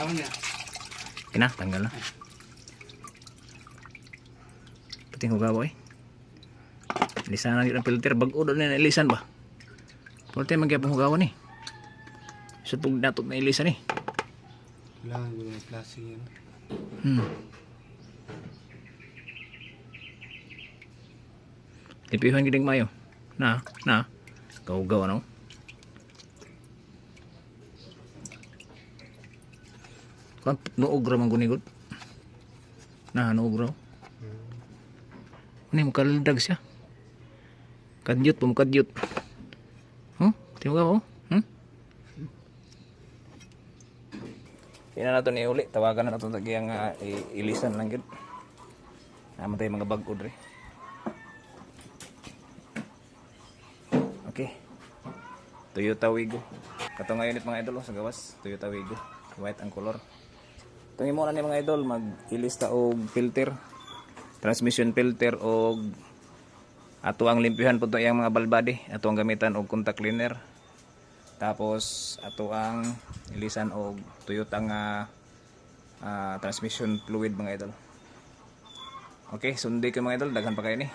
Tama na. Kina, tanggal na. Puting hugaw eh. Ilisan na yung filter. Bago doon na ilisan ba? Pero tayo magyapang hugawan eh. So pag natot na ilisan eh. Kailangan ko ng klase yan. Lipihan gining mayo. Na. Kaugaw ano? Kan nuog ra man gunigod. Na nuog raw. Ni mo kaldag siya. Kadyot po mo kadyot. Tingnan ka oh. Ina na to ni uli. Tawagan na ito tagiyang ilisan lang yun. Naman tayo mga bagod rin. Okay. Toyota Wigo. Kato ngayon mga idol sa gawas. Toyota Wigo. White ang color. Tungin mo na ni mga idol. Mag-ilista og filter. Transmission filter og ato ang limpihan po ito yung mga balbadi. Ato ang gamitan og contact cleaner. Tapos ato ang ilisan og Toyota nga transmission fluid mga idol. Okay, sundi ko mga idol, daghan pa kayo ni.